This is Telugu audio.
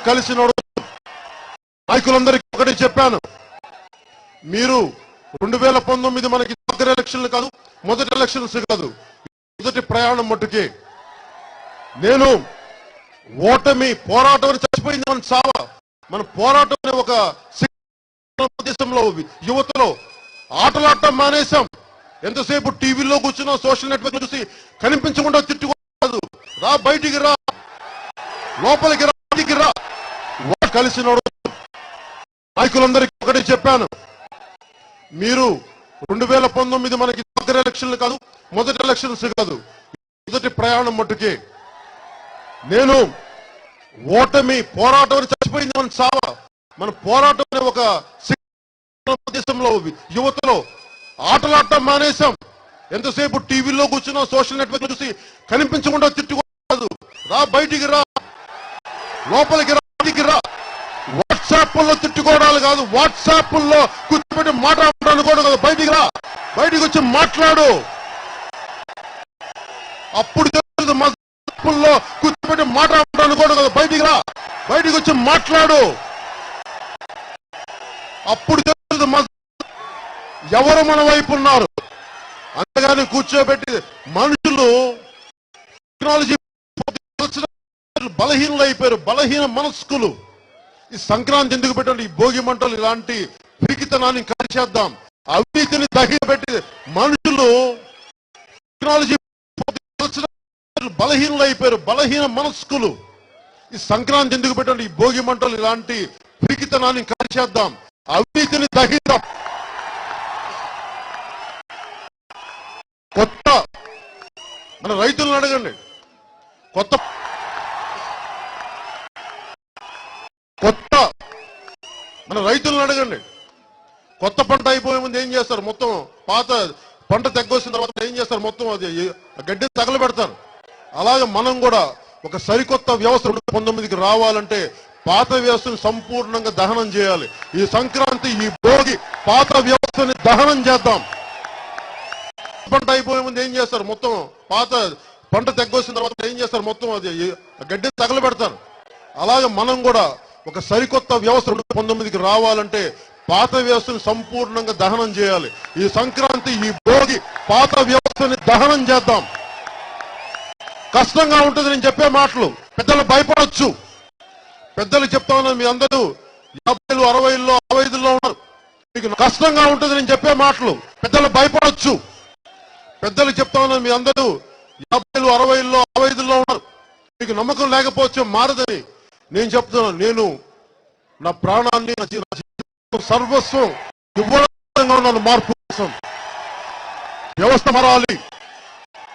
కలిసి నాయకులందరికీ ఒకటి చెప్పాను, మీరు 2019 మనకి దగ్గర ఎలక్షన్లు కాదు, మొదటి ఎలక్షన్స్ కాదు, మొదటి ప్రయాణం మట్టుకే. నేను ఓటమి పోరాటం చచ్చిపోయింది మన చావ, మన పోరాటం అనే ఒక దేశంలో యువతలో ఆటలాడటం మానేశాం. ఎంతసేపు టీవీలో కూర్చున్నాం, సోషల్ నెట్వర్క్ చూసి కనిపించకుండా తిట్టుకోదు. రా, బయటికి రా, లోపలికి రా, బయటికి రా. కలిసి నాయకులందరికీ ఒకటి చెప్పాను, మీరు 2019 మనకి దగ్గర ఎలక్షన్లు కాదు, మొదటి ఎలక్షన్స్ కాదు, మొదటి ప్రయాణం మట్టుకే. నేను ఓటమి పోరాటం చచ్చిపోయింది మన చావ, మన పోరాటం అనే ఒక దేశంలో యువతలో ఆటలాడటం మానేశాం. ఎంతసేపు టీవీలో కూర్చున్నాం, సోషల్ నెట్వర్క్ చూసి కనిపించకుండా తిట్టుకోదు. రా, బయటికి రా, లోపలికి రా, బయటికి రా. వాట్సాప్ లో తిట్టుకోవడాలు కాదు, వాట్సాప్ లో కూర్చోబెట్టి మాట్లాడడానికి కూడా కాదు, బయటికి రా, బయటికి వచ్చి మాట్లాడు. అప్పుడు తెలుసు, లో కూర్చోబెట్టి మాట్లాడడానికి కూడా కాదు, బయటికి రా, బయటికి వచ్చి మాట్లాడు. అప్పుడు తెలుసు ఎవరు మన వైపు ఉన్నారు. అంతేగాని కూర్చోబెట్టి మనుషులు టెక్నాలజీ బలహీనులు అయిపోయారు, బలహీన మనస్కులు. ఈ సంక్రాంతి ఎందుకు పెట్టండి, ఈ భోగి మంటలు ఇలాంటి పిరికితనాన్ని కాల్చేద్దాం, అవినీతిని దహించి మనుషులు టెక్నాలజీ బలహీనులు అయిపోయారు, బలహీన మనస్కులు. ఈ సంక్రాంతి ఎందుకు పెట్టండి, ఈ భోగి మంటలు ఇలాంటి పిరికితనాన్ని కాల్చేద్దాం, అవినీతిని దహిద్దాం. కొత్త మన రైతులను అడగండి, కొత్త మన రైతులను అడగండి. కొత్త పంట అయిపోయే ముందు ఏం చేస్తారు, మొత్తం పాత పంట తెగ్గొచ్చిన తర్వాత ఏం చేస్తారు, మొత్తం అది గడ్డిని తగలబెడతారు. అలాగే మనం కూడా ఒక సరికొత్త వ్యవస్థ 2019కి రావాలంటే పాత వ్యవస్థను సంపూర్ణంగా దహనం చేయాలి. ఈ సంక్రాంతి, ఈ భోగి పాత వ్యవస్థని దహనం చేద్దాం. పంట అయిపోయే ముందు ఏం చేస్తారు, మొత్తం పాత పంట తెగ్గొచ్చిన తర్వాత ఏం చేస్తారు, మొత్తం అది గడ్డిని తగలబెడతారు. అలాగే మనం కూడా ఒక సరికొత్త వ్యవస్థ 2019కి రావాలంటే పాత వ్యవస్థను సంపూర్ణంగా దహనం చేయాలి. ఈ సంక్రాంతి, ఈ భోగి పాత వ్యవస్థని దహనం చేద్దాం. కష్టంగా ఉంటుంది నేను చెప్పే మాటలు, పెద్దలు భయపడొచ్చు. పెద్దలు చెప్తా ఉన్నాను, మీ అందరూ 50, 60, 65లో ఉన్నారు, మీకు కష్టంగా ఉంటుంది నేను చెప్పే మాటలు, పెద్దలు భయపడొచ్చు. పెద్దలు చెప్తా ఉన్నాను, మీ అందరూ 50, 60, 65లో ఉన్నారు, మీకు నమ్మకం లేకపోవచ్చు మారదని. నేను చెప్తున్నాను, నేను నా ప్రాణాన్ని, సర్వస్వం ఇవ్వడంగా ఉన్నాను మార్పు కోసం. వ్యవస్థ మారాలి.